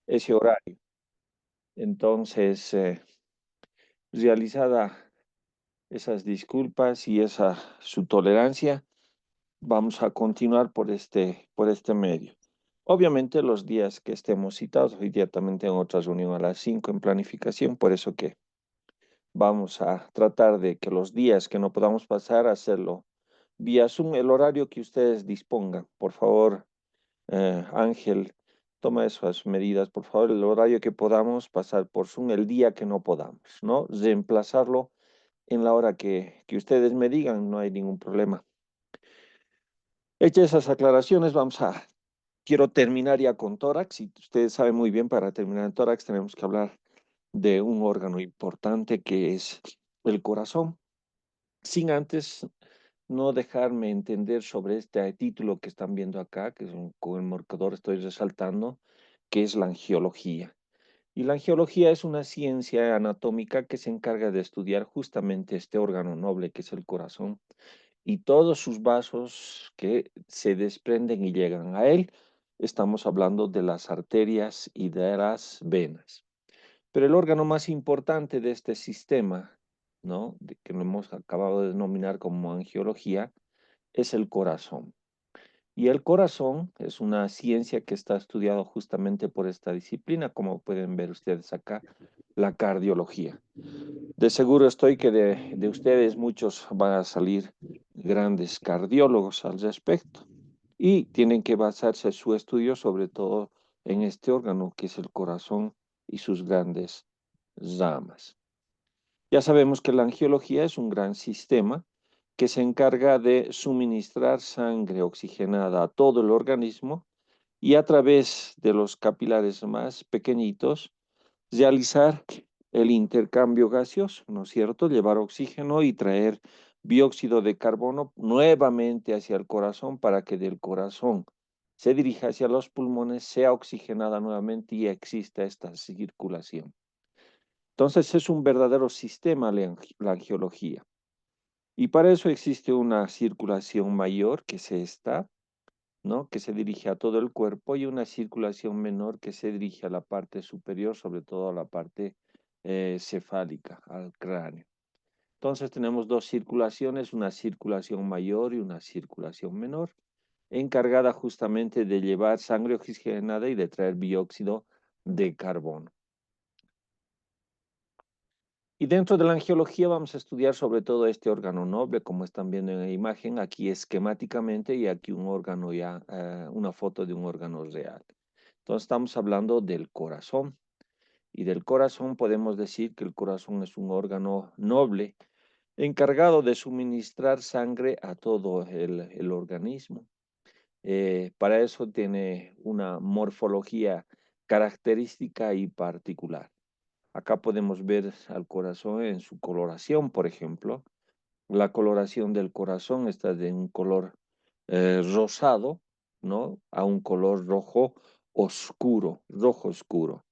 ese horario. Entonces, realizada esas disculpas y esa su tolerancia, vamos a continuar por este medio. Obviamente los días que estemos citados, hoy día también tengo otra reunión a las 5 en planificación, por eso que vamos a tratar de que los días que no podamos pasar, hacerlo vía Zoom, el horario que ustedes dispongan. Por favor, Ángel, toma esas medidas, por favor, el horario que podamos pasar por Zoom, el día que no podamos, ¿no? Reemplazarlo en la hora que ustedes me digan, no hay ningún problema. Hechas esas aclaraciones, quiero terminar ya con tórax, y ustedes saben muy bien, para terminar en tórax tenemos que hablar de un órgano importante que es el corazón, sin antes no dejarme entender sobre este título que están viendo acá, que es con el marcador estoy resaltando, que es la angiología. Y la angiología es una ciencia anatómica que se encarga de estudiar justamente este órgano noble que es el corazón y todos sus vasos que se desprenden y llegan a él. Estamos hablando de las arterias y de las venas. Pero el órgano más importante de este sistema, ¿no? Que lo hemos acabado de denominar como angiología, es el corazón. Y el corazón es una ciencia que está estudiado justamente por esta disciplina, como pueden ver ustedes acá, la cardiología. De seguro estoy que de ustedes muchos van a salir grandes cardiólogos al respecto y tienen que basarse su estudio sobre todo en este órgano que es el corazón y sus grandes ramas. Ya sabemos que la angiología es un gran sistema que se encarga de suministrar sangre oxigenada a todo el organismo y a través de los capilares más pequeñitos realizar el intercambio gaseoso, ¿no es cierto? Llevar oxígeno y traer dióxido de carbono nuevamente hacia el corazón para que del corazón se dirija hacia los pulmones, sea oxigenada nuevamente y exista esta circulación. Entonces es un verdadero sistema la angiología. Y para eso existe una circulación mayor, que es esta, ¿no? Que se dirige a todo el cuerpo, y una circulación menor que se dirige a la parte superior, sobre todo a la parte cefálica, al cráneo. Entonces tenemos dos circulaciones, una circulación mayor y una circulación menor, encargada justamente de llevar sangre oxigenada y de traer dióxido de carbono. Y dentro de la angiología vamos a estudiar sobre todo este órgano noble, como están viendo en la imagen, aquí esquemáticamente, y aquí un órgano ya, una foto de un órgano real. Entonces estamos hablando del corazón. Y del corazón podemos decir que el corazón es un órgano noble encargado de suministrar sangre a todo el organismo. Para eso tiene una morfología característica y particular. Acá podemos ver al corazón en su coloración, por ejemplo. La coloración del corazón está de un color rosado, ¿no? A un color rojo oscuro, rojo oscuro.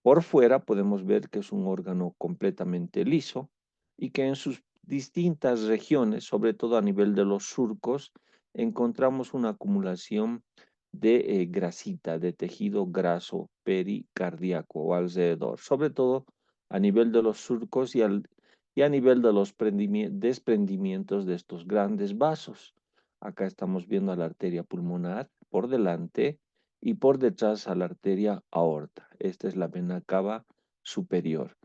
Por fuera podemos ver que es un órgano completamente liso y que en sus distintas regiones, sobre todo a nivel de los surcos, encontramos una acumulación de grasita, de tejido graso pericardíaco o alrededor, sobre todo a nivel de los surcos y a nivel de los desprendimientos de estos grandes vasos. Acá estamos viendo a la arteria pulmonar por delante y por detrás a la arteria aorta. Esta es la vena cava superior.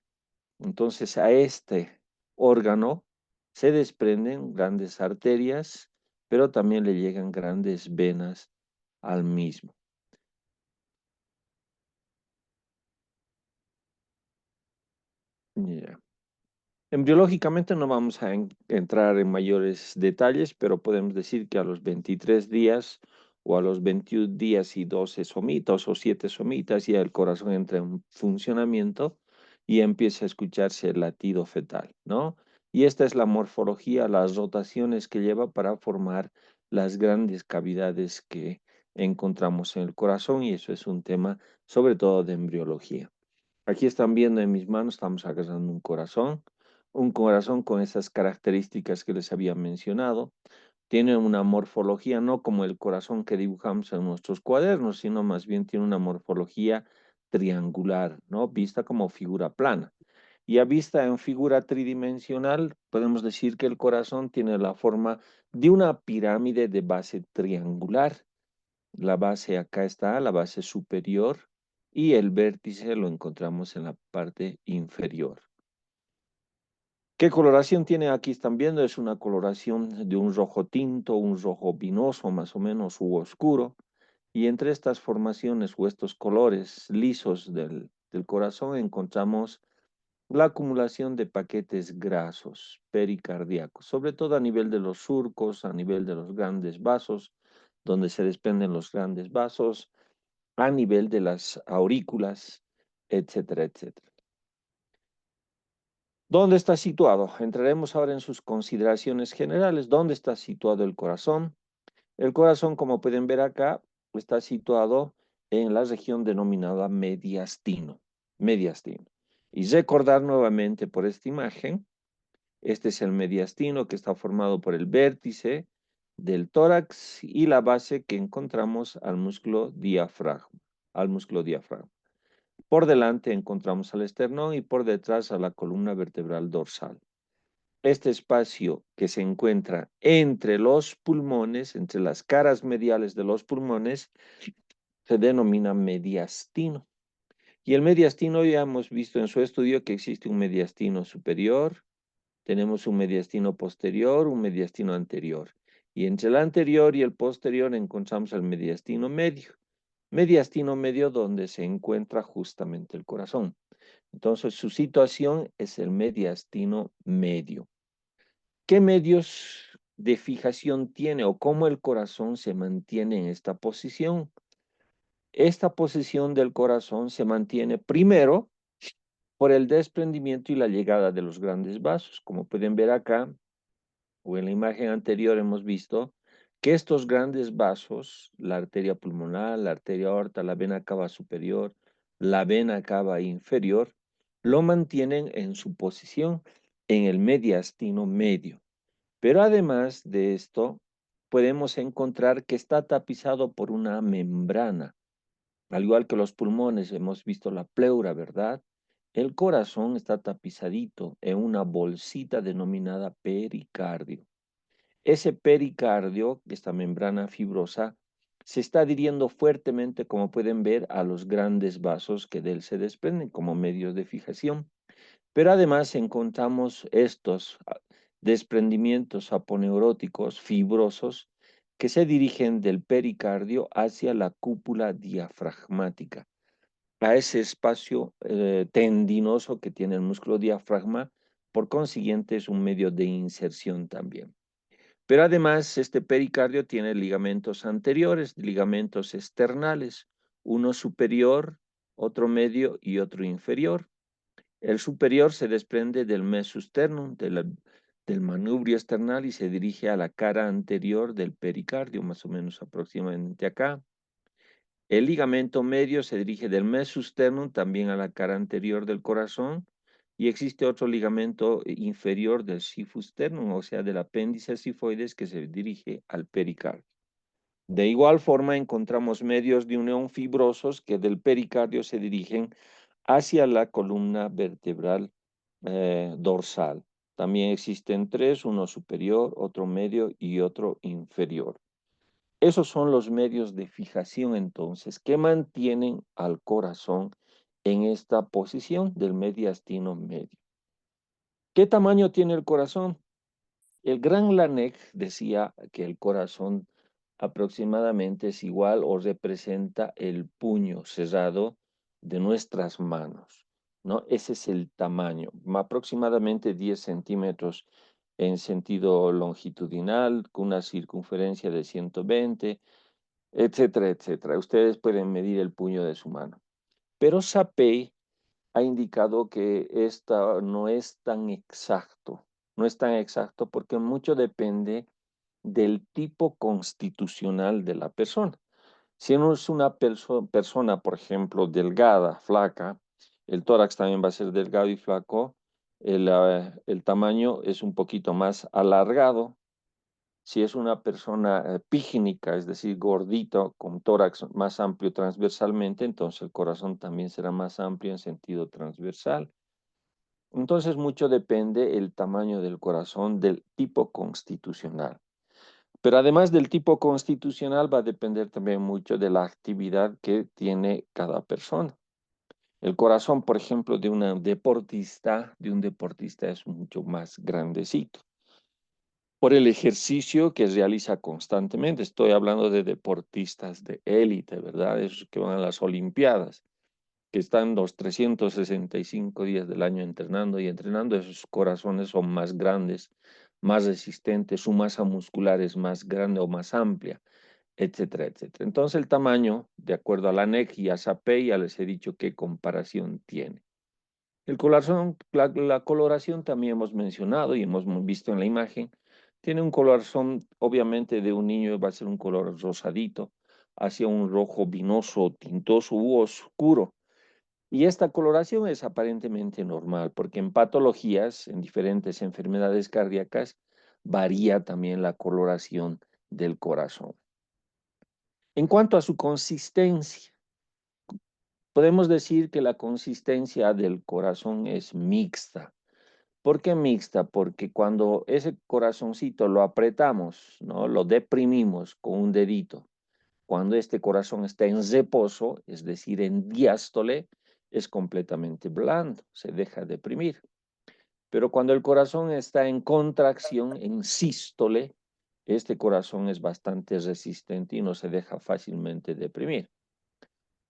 Entonces a este órgano se desprenden grandes arterias, pero también le llegan grandes venas al mismo. Ya. Embriológicamente no vamos a entrar en mayores detalles, pero podemos decir que a los 23 días o a los 21 días y 12 somitas o 7 somitas ya el corazón entra en funcionamiento y empieza a escucharse el latido fetal, ¿no? Y esta es la morfología, las rotaciones que lleva para formar las grandes cavidades que encontramos en el corazón, y eso es un tema sobre todo de embriología. Aquí están viendo en mis manos, estamos agarrando un corazón con esas características que les había mencionado. Tiene una morfología no como el corazón que dibujamos en nuestros cuadernos, sino más bien tiene una morfología triangular, ¿no? Vista como figura plana. Y a vista en figura tridimensional, podemos decir que el corazón tiene la forma de una pirámide de base triangular. La base acá está, la base superior, y el vértice lo encontramos en la parte inferior. ¿Qué coloración tiene aquí? Están viendo, es una coloración de un rojo tinto, un rojo vinoso más o menos, u oscuro. Y entre estas formaciones o estos colores lisos del corazón encontramos la acumulación de paquetes grasos pericardíacos, sobre todo a nivel de los surcos, a nivel de los grandes vasos, donde se desprenden los grandes vasos, a nivel de las aurículas, etcétera, etcétera. ¿Dónde está situado? Entraremos ahora en sus consideraciones generales. ¿Dónde está situado el corazón? El corazón, como pueden ver acá, está situado en la región denominada mediastino. Mediastino. Y recordar nuevamente por esta imagen, este es el mediastino que está formado por el vértice del tórax y la base que encontramos al músculo diafragma. Por delante encontramos al esternón y por detrás a la columna vertebral dorsal. Este espacio que se encuentra entre los pulmones, entre las caras mediales de los pulmones, se denomina mediastino. Y el mediastino ya hemos visto en su estudio que existe un mediastino superior, tenemos un mediastino posterior, un mediastino anterior. Y entre el anterior y el posterior encontramos el mediastino medio. Mediastino medio donde se encuentra justamente el corazón. Entonces su situación es el mediastino medio. ¿Qué medios de fijación tiene o cómo el corazón se mantiene en esta posición? Esta posición del corazón se mantiene primero por el desprendimiento y la llegada de los grandes vasos. Como pueden ver acá, o en la imagen anterior hemos visto que estos grandes vasos, la arteria pulmonar, la arteria aorta, la vena cava superior, la vena cava inferior, lo mantienen en su posición en el mediastino medio. Pero además de esto, podemos encontrar que está tapizado por una membrana. Al igual que los pulmones, hemos visto la pleura, ¿verdad? El corazón está tapizadito en una bolsita denominada pericardio. Ese pericardio, esta membrana fibrosa, se está adhiriendo fuertemente, como pueden ver, a los grandes vasos que de él se desprenden como medios de fijación. Pero además encontramos estos desprendimientos aponeuróticos fibrosos que se dirigen del pericardio hacia la cúpula diafragmática, a ese espacio tendinoso que tiene el músculo diafragma, por consiguiente es un medio de inserción también. Pero además este pericardio tiene ligamentos anteriores, ligamentos externales, uno superior, otro medio y otro inferior. El superior se desprende del mesus sternum, del manubrio external y se dirige a la cara anterior del pericardio, más o menos aproximadamente acá. El ligamento medio se dirige del mesus sternum también a la cara anterior del corazón y existe otro ligamento inferior del siphus sternum, o sea, del apéndice sifoides que se dirige al pericardio. De igual forma encontramos medios de unión fibrosos que del pericardio se dirigen hacia la columna vertebral dorsal. También existen tres, uno superior, otro medio y otro inferior. Esos son los medios de fijación entonces que mantienen al corazón en esta posición del mediastino medio. ¿Qué tamaño tiene el corazón? El gran Laennec decía que el corazón aproximadamente es igual o representa el puño cerrado de nuestras manos, ¿no? Ese es el tamaño, aproximadamente 10 centímetros en sentido longitudinal, con una circunferencia de 120, etcétera, etcétera. Ustedes pueden medir el puño de su mano. Pero Sapey ha indicado que esta no es tan exacto. No es tan exacto porque mucho depende del tipo constitucional de la persona. Si no es una persona, por ejemplo, delgada, flaca, el tórax también va a ser delgado y flaco, el tamaño es un poquito más alargado, Si es una persona pígnica, es decir, gordito, con tórax más amplio transversalmente, entonces el corazón también será más amplio en sentido transversal. Entonces mucho depende el tamaño del corazón del tipo constitucional. Pero además del tipo constitucional va a depender también mucho de la actividad que tiene cada persona. El corazón, por ejemplo, de un deportista es mucho más grandecito por el ejercicio que realiza constantemente. Estoy hablando de deportistas de élite, ¿verdad? Esos que van a las Olimpiadas, que están los 365 días del año entrenando y entrenando. Esos corazones son más grandes, más resistentes, su masa muscular es más grande o más amplia, etcétera, etcétera. Entonces el tamaño, de acuerdo a la NEC y a SAPEI, ya les he dicho qué comparación tiene. El corazón, la coloración también hemos mencionado y hemos visto en la imagen. Tiene un corazón, obviamente, de un niño va a ser un color rosadito, hacia un rojo vinoso, tintoso u oscuro. Y esta coloración es aparentemente normal, porque en patologías, en diferentes enfermedades cardíacas, varía también la coloración del corazón. En cuanto a su consistencia, podemos decir que la consistencia del corazón es mixta. ¿Por qué mixta? Porque cuando ese corazoncito lo apretamos, ¿no? Lo deprimimos con un dedito, cuando este corazón está en reposo, es decir, en diástole, es completamente blando, se deja deprimir. Pero cuando el corazón está en contracción, en sístole, este corazón es bastante resistente y no se deja fácilmente deprimir.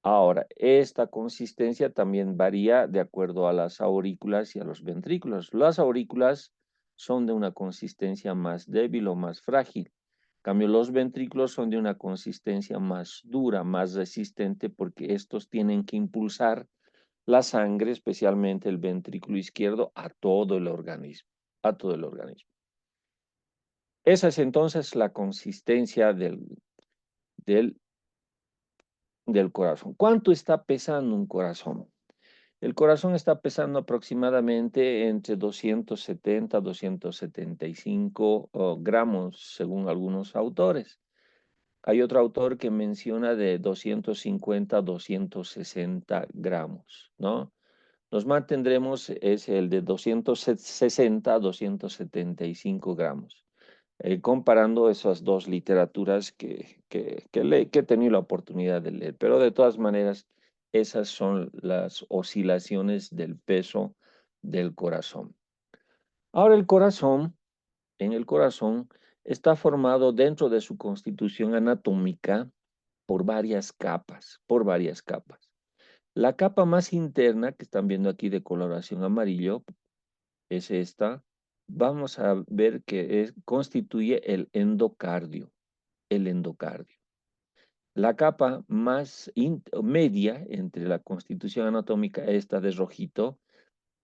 Ahora, esta consistencia también varía de acuerdo a las aurículas y a los ventrículos. Las aurículas son de una consistencia más débil o más frágil. En cambio, los ventrículos son de una consistencia más dura, más resistente, porque estos tienen que impulsar la sangre, especialmente el ventrículo izquierdo, a todo el organismo, a todo el organismo. Esa es entonces la consistencia del, del corazón. ¿Cuánto está pesando un corazón? El corazón está pesando aproximadamente entre 270 a 275 gramos, según algunos autores. Hay otro autor que menciona de 250 a 260 gramos, ¿no? Nos mantendremos es el de 260 a 275 gramos, comparando esas dos literaturas que he tenido la oportunidad de leer. Pero de todas maneras, esas son las oscilaciones del peso del corazón. Ahora en el corazón, está formado dentro de su constitución anatómica por varias capas, por varias capas. La capa más interna, que están viendo aquí de coloración amarillo, es esta. Vamos a ver que constituye el endocardio, el endocardio. La capa más media entre la constitución anatómica, esta de rojito,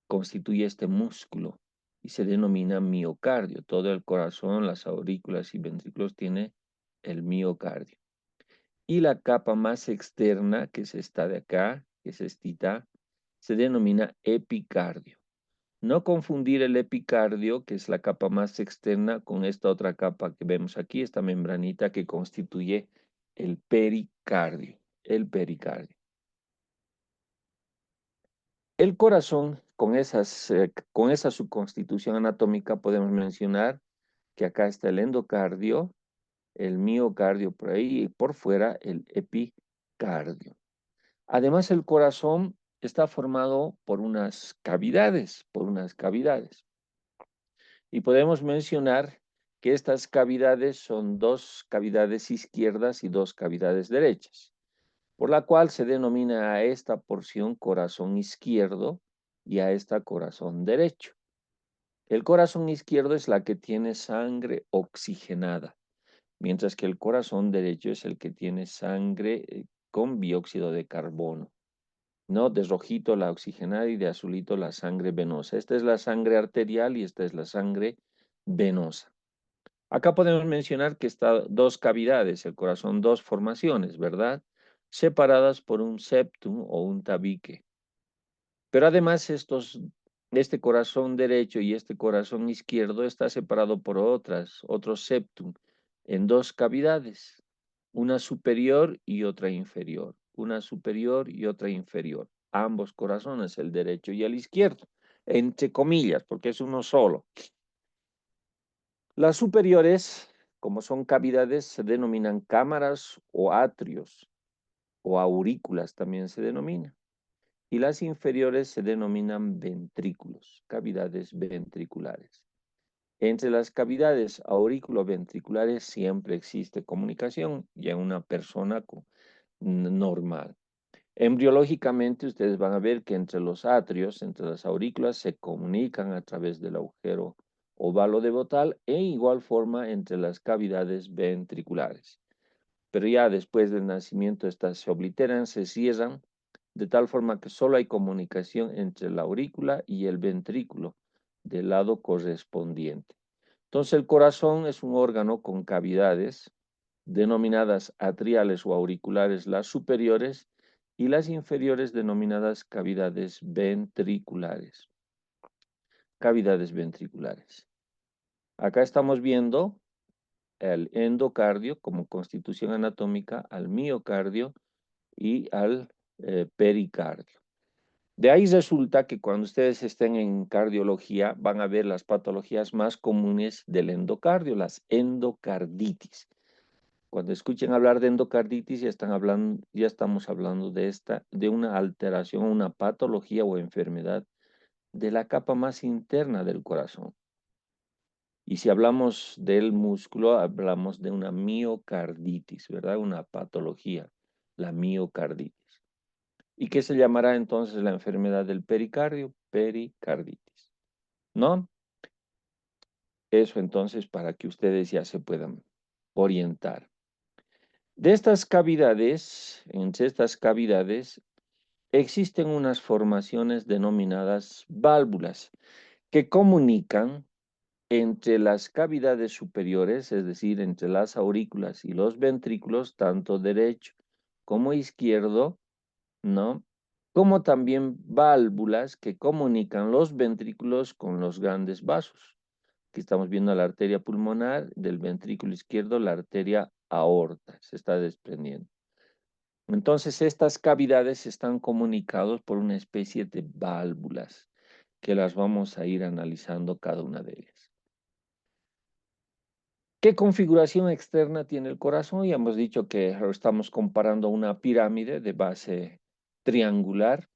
constituye este músculo y se denomina miocardio. Todo el corazón, las aurículas y ventrículos tiene el miocardio. Y la capa más externa, que es esta de acá, que es estita, se denomina epicardio. No confundir el epicardio, que es la capa más externa, con esta otra capa que vemos aquí, esta membranita que constituye el pericardio. El pericardio. El corazón, con esa subconstitución anatómica, podemos mencionar que acá está el endocardio, el miocardio por ahí y por fuera el epicardio. Además, el corazón está formado por unas cavidades, Y podemos mencionar que estas cavidades son dos cavidades izquierdas y dos cavidades derechas, por la cual se denomina a esta porción corazón izquierdo y a esta corazón derecho. El corazón izquierdo es la que tiene sangre oxigenada, mientras que el corazón derecho es el que tiene sangre con dióxido de carbono. ¿No? De rojito la oxigenada y de azulito la sangre venosa. Esta es la sangre arterial y esta es la sangre venosa. Acá podemos mencionar que está dos cavidades, el corazón, dos formaciones, ¿verdad? Separadas por un septum o un tabique. Pero además estos este corazón derecho y este corazón izquierdo está separado por otro septum, en dos cavidades, una superior y otra inferior, una superior y otra inferior. Ambos corazones, el derecho y el izquierdo, entre comillas, porque es uno solo. Las superiores, como son cavidades, se denominan cámaras o atrios, o aurículas también se denomina. Y las inferiores se denominan ventrículos, cavidades ventriculares. Entre las cavidades aurículo-ventriculares siempre existe comunicación ya en una persona normal. Embriológicamente ustedes van a ver que entre los atrios, entre las aurículas, se comunican a través del agujero ovalo de Bottal e igual forma entre las cavidades ventriculares. Pero ya después del nacimiento estas se obliteran, se cierran, de tal forma que solo hay comunicación entre la aurícula y el ventrículo del lado correspondiente. Entonces el corazón es un órgano con cavidades denominadas atriales o auriculares las superiores y las inferiores denominadas cavidades ventriculares. Cavidades ventriculares. Acá estamos viendo el endocardio como constitución anatómica, al miocardio y al pericardio. De ahí resulta que cuando ustedes estén en cardiología van a ver las patologías más comunes del endocardio, las endocarditis. Cuando escuchen hablar de endocarditis ya estamos hablando de una alteración, una patología o enfermedad de la capa más interna del corazón. Y si hablamos del músculo, hablamos de una miocarditis, ¿verdad? Una patología, la miocarditis. ¿Y qué se llamará entonces la enfermedad del pericardio? Pericarditis, ¿no? Eso entonces para que ustedes ya se puedan orientar. De estas cavidades, entre estas cavidades, existen unas formaciones denominadas válvulas que comunican entre las cavidades superiores, es decir, entre las aurículas y los ventrículos, tanto derecho como izquierdo, ¿no? Como también válvulas que comunican los ventrículos con los grandes vasos. Aquí estamos viendo la arteria pulmonar del ventrículo izquierdo, la arteria aorta, se está desprendiendo. Entonces, estas cavidades están comunicadas por una especie de válvulas que las vamos a ir analizando cada una de ellas. ¿Qué configuración externa tiene el corazón? Ya hemos dicho que estamos comparando una pirámide de base triangular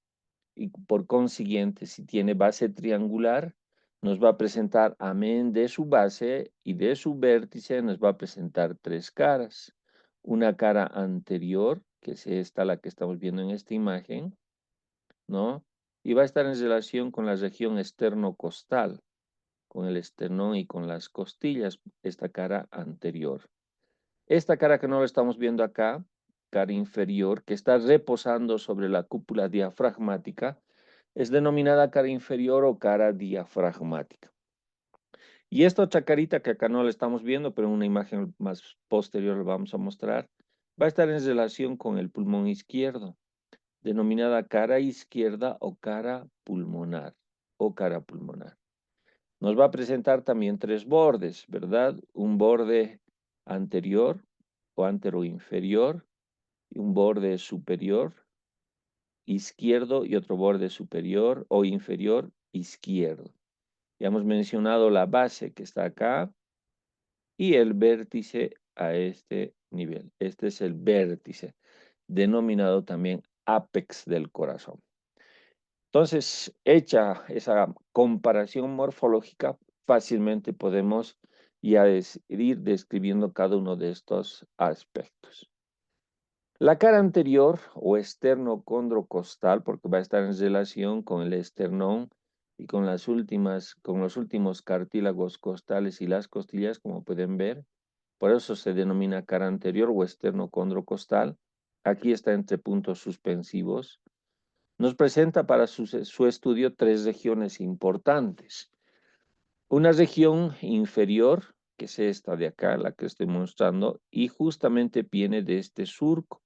y por consiguiente, si tiene base triangular, nos va a presentar, amén de su base y de su vértice, nos va a presentar tres caras. Una cara anterior, que es esta la que estamos viendo en esta imagen, ¿no? Y va a estar en relación con la región esternocostal, con el esternón y con las costillas, esta cara anterior. Esta cara que no lo estamos viendo acá, cara inferior, que está reposando sobre la cúpula diafragmática, es denominada cara inferior o cara diafragmática. Y esta otra carita que acá no la estamos viendo, pero en una imagen más posterior lo vamos a mostrar, va a estar en relación con el pulmón izquierdo, denominada cara izquierda o cara pulmonar, Nos va a presentar también tres bordes, ¿verdad? Un borde anterior o anteroinferior, y un borde superior izquierdo y otro borde superior o inferior izquierdo. Ya hemos mencionado la base que está acá y el vértice a este nivel. Este es el vértice, denominado también ápex del corazón. Entonces, hecha esa comparación morfológica, fácilmente podemos ya ir describiendo cada uno de estos aspectos. La cara anterior o esternocondrocostal, porque va a estar en relación con el esternón y con los últimos cartílagos costales y las costillas, como pueden ver. Por eso se denomina cara anterior o esternocondrocostal. Aquí está entre puntos suspensivos. Nos presenta para su estudio tres regiones importantes. Una región inferior, que es esta de acá, la que estoy mostrando, y justamente viene de este surco.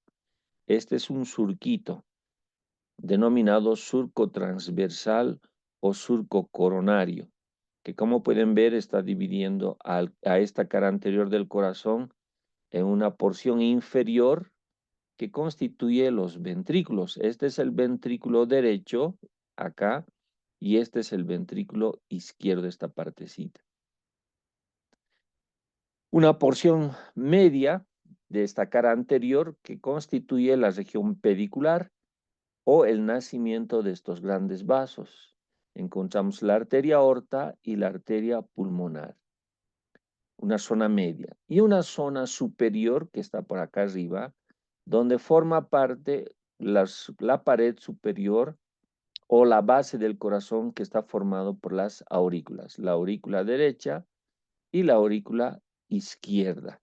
Este es un surquito, denominado surco transversal o surco coronario, que como pueden ver está dividiendo a esta cara anterior del corazón en una porción inferior que constituye los ventrículos. Este es el ventrículo derecho, acá, y este es el ventrículo izquierdo, esta partecita. Una porción media de esta cara anterior que constituye la región pedicular o el nacimiento de estos grandes vasos. Encontramos la arteria aorta y la arteria pulmonar. Una zona media y una zona superior que está por acá arriba, donde forma parte la pared superior o la base del corazón que está formado por las aurículas, la aurícula derecha y la aurícula izquierda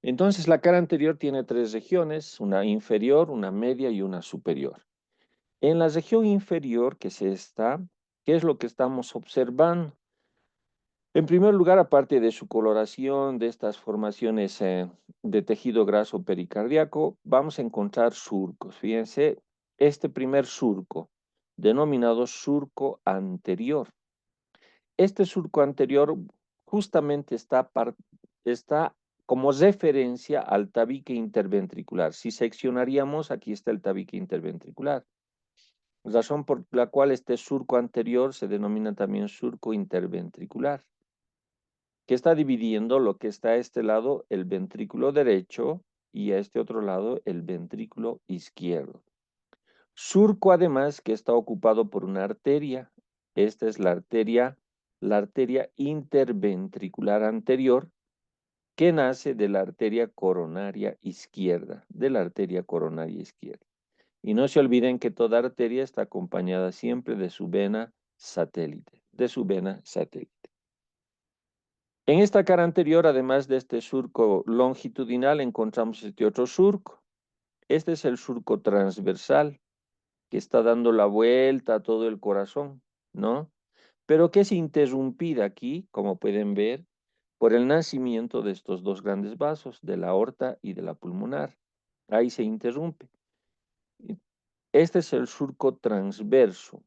Entonces la cara anterior tiene tres regiones, una inferior, una media y una superior. En la región inferior, que es esta, ¿qué es lo que estamos observando? En primer lugar, aparte de su coloración, de estas formaciones de tejido graso pericardíaco, vamos a encontrar surcos. Fíjense, este primer surco, denominado surco anterior. Este surco anterior justamente está como referencia al tabique interventricular. Si seccionaríamos, aquí está el tabique interventricular. Razón por la cual este surco anterior se denomina también surco interventricular, que está dividiendo lo que está a este lado, el ventrículo derecho, y a este otro lado, el ventrículo izquierdo. Surco además que está ocupado por una arteria. Esta es la arteria interventricular anterior, que nace de la arteria coronaria izquierda, Y no se olviden que toda arteria está acompañada siempre de su vena satélite, En esta cara anterior, además de este surco longitudinal, encontramos este otro surco. Este es el surco transversal, que está dando la vuelta a todo el corazón, ¿no? Pero que es interrumpida aquí, como pueden ver, por el nacimiento de estos dos grandes vasos, de la aorta y de la pulmonar. Ahí se interrumpe. Este es el surco transverso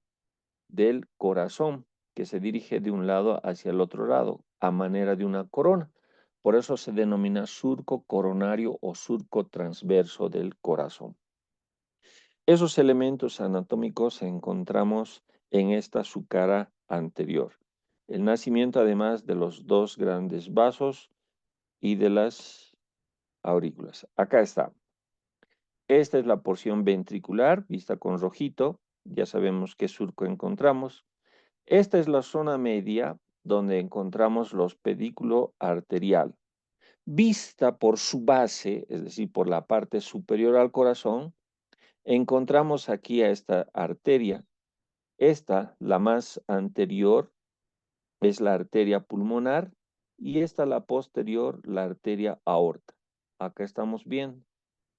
del corazón, que se dirige de un lado hacia el otro lado, a manera de una corona. Por eso se denomina surco coronario o surco transverso del corazón. Esos elementos anatómicos encontramos en esta su cara anterior. El nacimiento además de los dos grandes vasos y de las aurículas. Acá está. Esta es la porción ventricular, vista con rojito. Ya sabemos qué surco encontramos. Esta es la zona media donde encontramos los pedículo arterial. Vista por su base, es decir, por la parte superior al corazón, encontramos aquí a esta arteria. Esta, la más anterior, es la arteria pulmonar y esta, la posterior, la arteria aorta. Acá estamos viendo.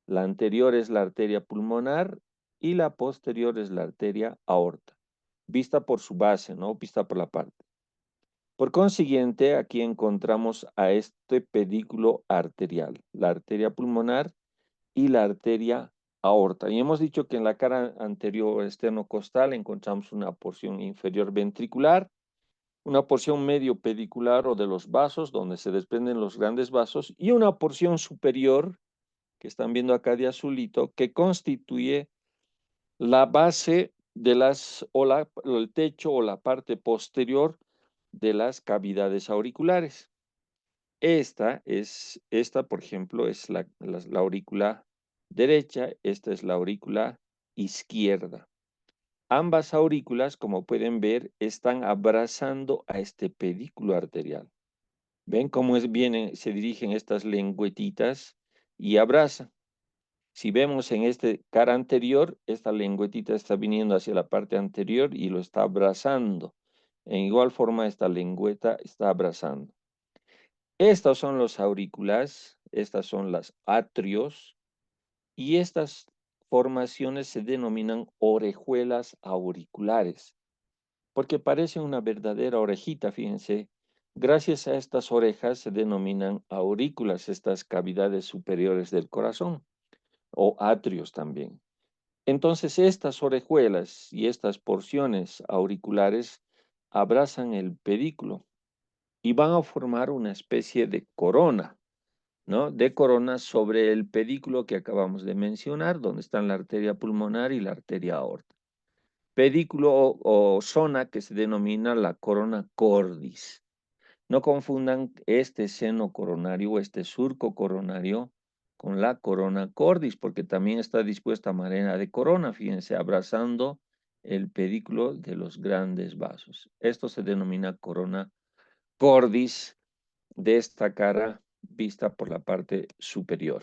La anterior es la arteria pulmonar y la posterior es la arteria aorta. Vista por su base, ¿no? Vista por la parte. Por consiguiente, aquí encontramos a este pedículo arterial, la arteria pulmonar y la arteria aorta. Y hemos dicho que en la cara anterior esternocostal encontramos una porción inferior ventricular, una porción medio pedicular o de los vasos, donde se desprenden los grandes vasos, y una porción superior, que están viendo acá de azulito, que constituye la base de el techo o la parte posterior de las cavidades auriculares. Esta, por ejemplo, es la aurícula derecha, esta es la aurícula izquierda. Ambas aurículas, como pueden ver, están abrazando a este pedículo arterial. ¿Ven cómo se dirigen estas lengüetitas y abrazan? Si vemos en este cara anterior, esta lengüetita está viniendo hacia la parte anterior y lo está abrazando. En igual forma, esta lengüeta está abrazando. Estas son los auriculares, estas son las atrios y estas formaciones se denominan orejuelas auriculares porque parece una verdadera orejita, fíjense. Gracias a estas orejas se denominan aurículas, estas cavidades superiores del corazón, o atrios también. Entonces estas orejuelas y estas porciones auriculares abrazan el pedículo y van a formar una especie de corona, ¿no? De corona sobre el pedículo que acabamos de mencionar, donde están la arteria pulmonar y la arteria aorta. Pedículo o zona que se denomina la corona cordis. No confundan este seno coronario o este surco coronario con la corona cordis, porque también está dispuesta a manera de corona, fíjense, abrazando el pedículo de los grandes vasos. Esto se denomina corona cordis de esta cara vista por la parte superior.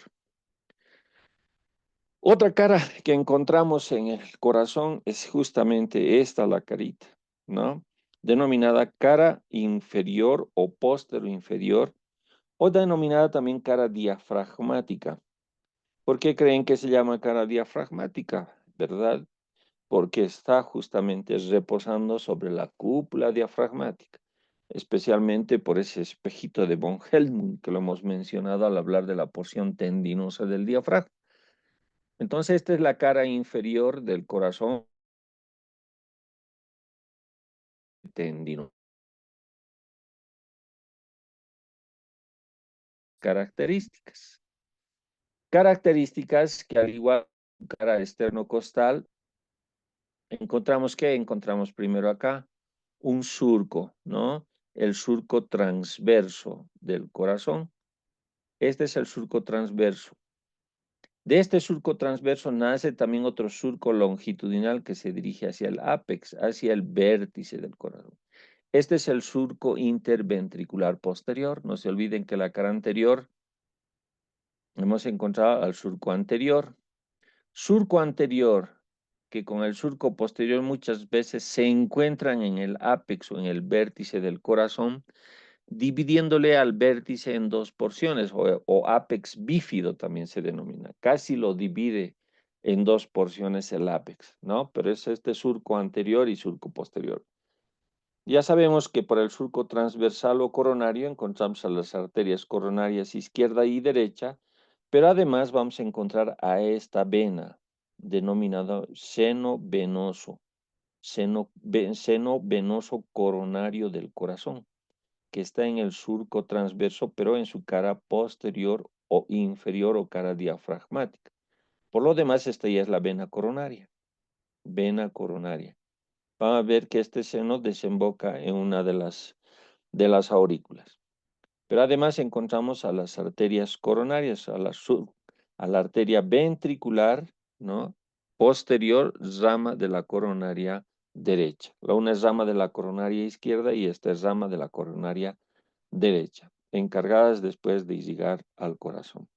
Otra cara que encontramos en el corazón es justamente esta, la carita, ¿no? Denominada cara inferior o póstero inferior, o denominada también cara diafragmática. ¿Por qué creen que se llama cara diafragmática? ¿Verdad? Porque está justamente reposando sobre la cúpula diafragmática, especialmente por ese espejito de von Helmont que lo hemos mencionado al hablar de la porción tendinosa del diafragma. Entonces, esta es la cara inferior del corazón tendinoso. Características. Características que al igual que cara esternocostal, encontramos primero acá un surco, ¿no? El surco transverso del corazón. Este es el surco transverso. De este surco transverso nace también otro surco longitudinal que se dirige hacia el ápex, hacia el vértice del corazón. Este es el surco interventricular posterior. No se olviden que la cara anterior hemos encontrado al surco anterior. Surco anterior, que con el surco posterior muchas veces se encuentran en el ápex o en el vértice del corazón, dividiéndole al vértice en dos porciones, o ápex bífido también se denomina. Casi lo divide en dos porciones el ápex, ¿no? Pero es este surco anterior y surco posterior. Ya sabemos que por el surco transversal o coronario encontramos a las arterias coronarias izquierda y derecha, pero además vamos a encontrar a esta vena denominada seno venoso, seno venoso coronario del corazón, que está en el surco transverso, pero en su cara posterior o inferior o cara diafragmática. Por lo demás, esta ya es la vena coronaria, vena coronaria. Van a ver que este seno desemboca en una de las aurículas. Pero además encontramos a las arterias coronarias, a la arteria ventricular, ¿no? Posterior, rama de la coronaria derecha. La una es rama de la coronaria izquierda y esta es rama de la coronaria derecha, encargadas después de irrigar al corazón.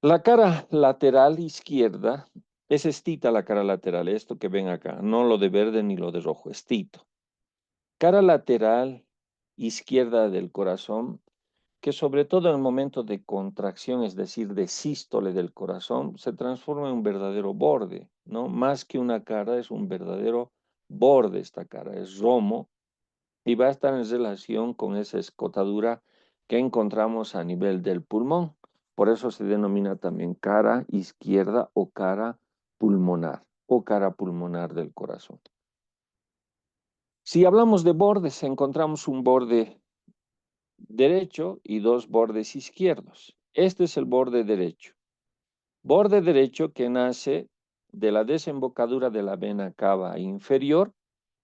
La cara lateral izquierda es estita, la cara lateral, esto que ven acá, no lo de verde ni lo de rojo, estito. Cara lateral izquierda del corazón, que sobre todo en el momento de contracción, es decir, de sístole del corazón, se transforma en un verdadero borde, ¿no? Más que una cara, es un verdadero borde esta cara, es romo y va a estar en relación con esa escotadura que encontramos a nivel del pulmón. Por eso se denomina también cara izquierda o cara pulmonar del corazón. Si hablamos de bordes, encontramos un borde derecho y dos bordes izquierdos. Este es el borde derecho. Borde derecho que nace de la desembocadura de la vena cava inferior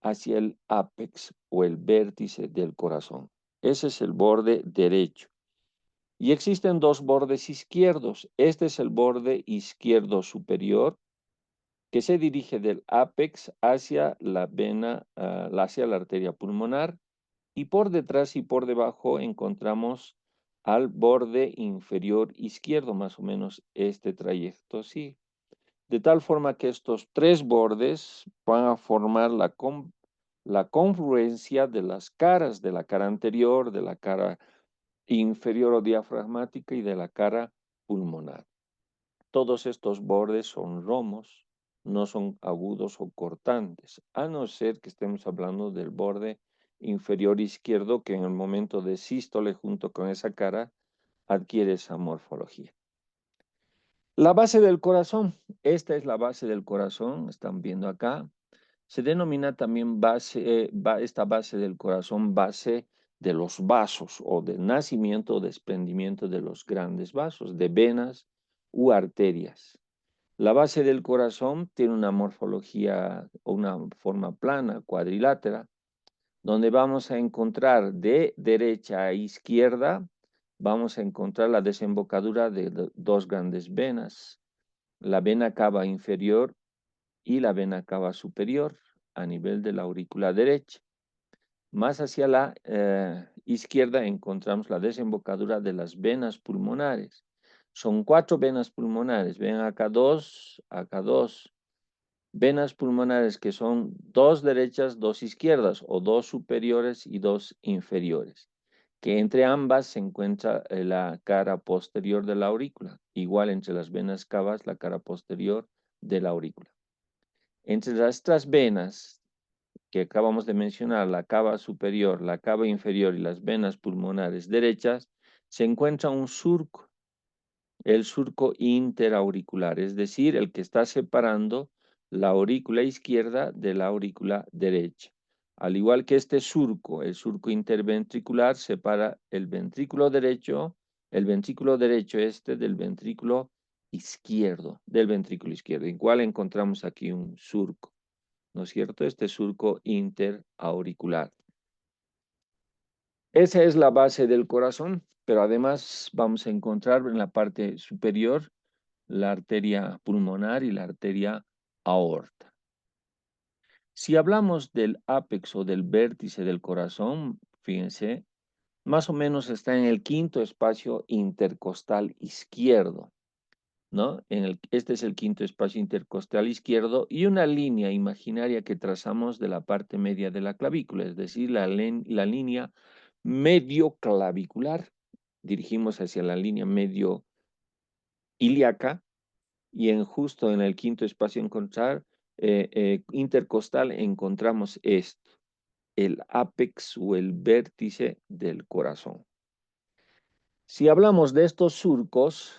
hacia el ápex o el vértice del corazón. Ese es el borde derecho. Y existen dos bordes izquierdos. Este es el borde izquierdo superior que se dirige del ápex hacia la vena, hacia la arteria pulmonar, y por detrás y por debajo encontramos al borde inferior izquierdo, más o menos este trayecto, sí. De tal forma que estos tres bordes van a formar la confluencia de las caras, de la cara anterior, de la cara inferior o diafragmática y de la cara pulmonar. Todos estos bordes son romos, no son agudos o cortantes, a no ser que estemos hablando del borde inferior izquierdo que en el momento de sístole junto con esa cara adquiere esa morfología. La base del corazón, esta es la base del corazón, están viendo acá. Se denomina también esta base del corazón base de los vasos o del nacimiento o desprendimiento de los grandes vasos, de venas u arterias. La base del corazón tiene una morfología o una forma plana, cuadrilátera, donde vamos a encontrar de derecha a izquierda, vamos a encontrar la desembocadura de dos grandes venas, la vena cava inferior y la vena cava superior a nivel de la aurícula derecha. Más hacia la izquierda encontramos la desembocadura de las venas pulmonares. Son 4 venas pulmonares. Ven acá dos, acá dos. Venas pulmonares que son 2 derechas, 2 izquierdas, o 2 superiores y 2 inferiores, que entre ambas se encuentra la cara posterior de la aurícula, igual entre las venas cavas, la cara posterior de la aurícula. Entre estas venas que acabamos de mencionar, la cava superior, la cava inferior y las venas pulmonares derechas, se encuentra un surco, el surco interauricular, es decir, el que está separando la aurícula izquierda de la aurícula derecha. Al igual que este surco, el surco interventricular separa el ventrículo derecho este del ventrículo izquierdo, igual encontramos aquí un surco, ¿no es cierto? Este surco interauricular. Esa es la base del corazón, pero además vamos a encontrar en la parte superior la arteria pulmonar y la arteria aorta. Si hablamos del ápex o del vértice del corazón, fíjense, más o menos está en el quinto espacio intercostal izquierdo, ¿no? Este es el quinto espacio intercostal izquierdo y una línea imaginaria que trazamos de la parte media de la clavícula, es decir, la línea medio clavicular. Dirigimos hacia la línea medio ilíaca y justo en el quinto espacio intercostal encontramos esto, el ápex o el vértice del corazón. Si hablamos de estos surcos,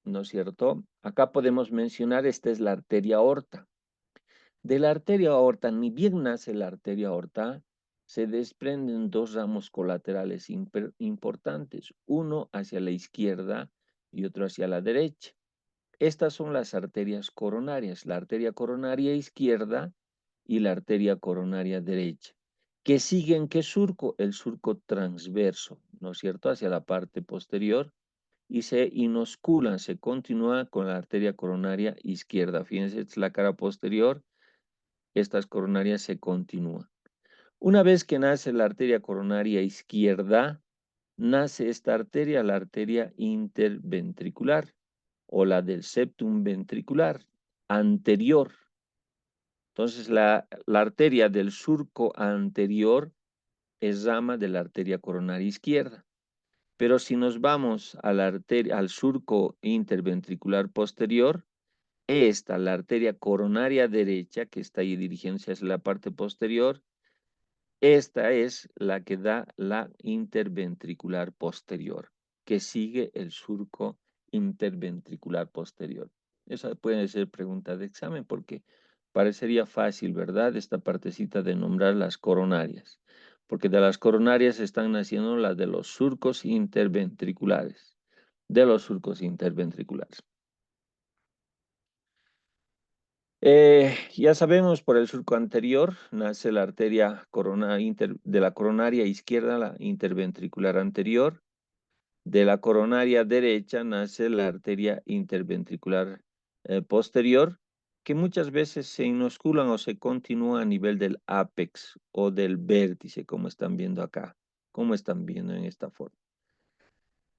¿no es cierto? Acá podemos mencionar, esta es la arteria aorta. De la arteria aorta, ni bien nace la arteria aorta, se desprenden 2 ramos colaterales importantes, uno hacia la izquierda y otro hacia la derecha. Estas son las arterias coronarias, la arteria coronaria izquierda y la arteria coronaria derecha, que siguen ¿qué surco? El surco transverso, ¿no es cierto? Hacia la parte posterior y se inosculan, se continúa con la arteria coronaria izquierda. Fíjense, esta es la cara posterior, estas coronarias se continúan. Una vez que nace la arteria coronaria izquierda, nace esta arteria, la arteria interventricular o la del septum ventricular anterior. Entonces, la arteria del surco anterior es rama de la arteria coronaria izquierda. Pero si nos vamos a al surco interventricular posterior, la arteria coronaria derecha, que está ahí dirigiéndose hacia la parte posterior, esta es la que da la interventricular posterior, que sigue el surco interventricular posterior. Esa puede ser pregunta de examen porque parecería fácil, ¿verdad? Esta partecita de nombrar las coronarias, porque de las coronarias están naciendo las de los surcos interventriculares, de los surcos interventriculares. Ya sabemos, por el surco anterior nace la arteria de la coronaria izquierda, la interventricular anterior. De la coronaria derecha nace la arteria interventricular posterior, que muchas veces se inosculan o se continúa a nivel del ápex o del vértice, como están viendo acá, como están viendo en esta forma.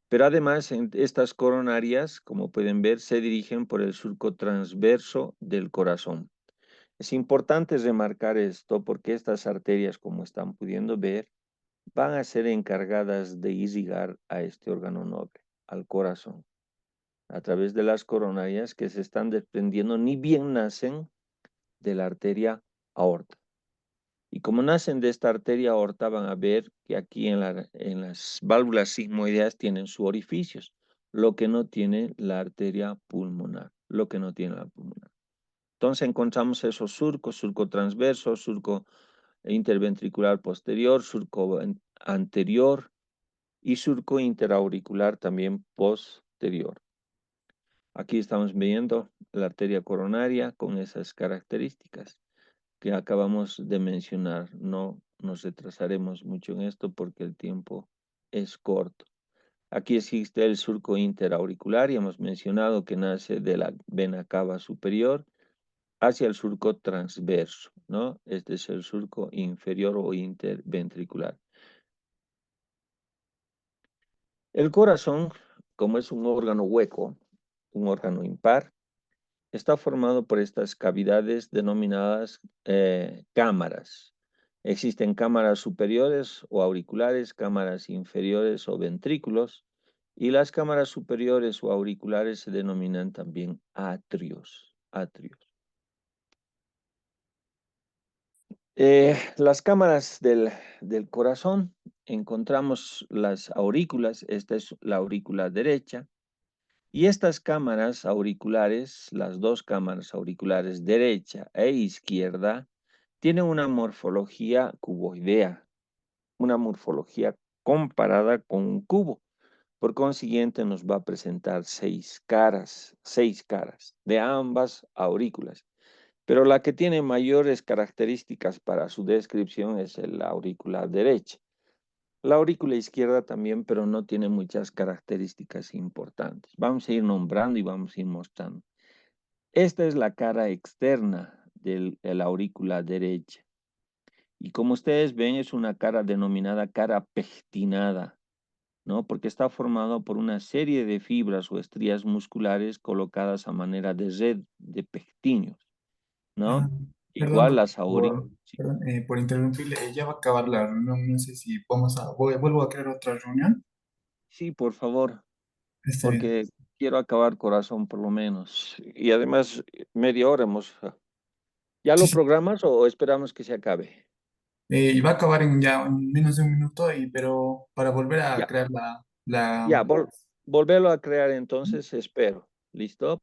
Pero además, estas coronarias, como pueden ver, se dirigen por el surco transverso del corazón. Es importante remarcar esto porque estas arterias, como están pudiendo ver, van a ser encargadas de irrigar a este órgano noble, al corazón, a través de las coronarias que se están desprendiendo, ni bien nacen de la arteria aorta. Y como nacen de esta arteria aorta, van a ver que aquí en las válvulas sigmoideas tienen sus orificios, lo que no tiene la arteria pulmonar, lo que no tiene la pulmonar. Entonces encontramos esos surcos, surco transverso, surco interventricular posterior, surco anterior y surco interauricular también posterior. Aquí estamos viendo la arteria coronaria con esas características que acabamos de mencionar. No nos retrasaremos mucho en esto porque el tiempo es corto. Aquí existe el surco interauricular y hemos mencionado que nace de la vena cava superior hacia el surco transverso, ¿no? Este es el surco inferior o interventricular. El corazón, como es un órgano hueco, un órgano impar, está formado por estas cavidades denominadas cámaras. Existen cámaras superiores o auriculares, cámaras inferiores o ventrículos, y las cámaras superiores o auriculares se denominan también atrios. Atrios. Las cámaras del corazón, encontramos las aurículas, esta es la aurícula derecha, y estas cámaras auriculares, las dos cámaras auriculares derecha e izquierda, tienen una morfología cuboidea, una morfología comparada con un cubo. Por consiguiente, nos va a presentar seis caras de ambas aurículas. Pero la que tiene mayores características para su descripción es la aurícula derecha. La aurícula izquierda también, pero no tiene muchas características importantes. Vamos a ir nombrando y vamos a ir mostrando. Esta es la cara externa de la aurícula derecha. Y como ustedes ven, es una cara denominada cara pectinada, ¿no? Porque está formado por una serie de fibras o estrías musculares colocadas a manera de red de pectinios, Ah, ¿no? perdón, Igual las aurículas. perdón, por interrumpirle, ya va a acabar la reunión, no sé si vuelvo a crear otra reunión. Sí, por favor, Está bien. porque quiero acabar corazón por lo menos. Y además, media hora hemos... ¿Ya Sí, lo sí. programas o esperamos que se acabe? Y va a acabar en ya en menos de un minuto, pero para volver a Ya, crear ya, volverlo a crear entonces, espero. ¿Listo?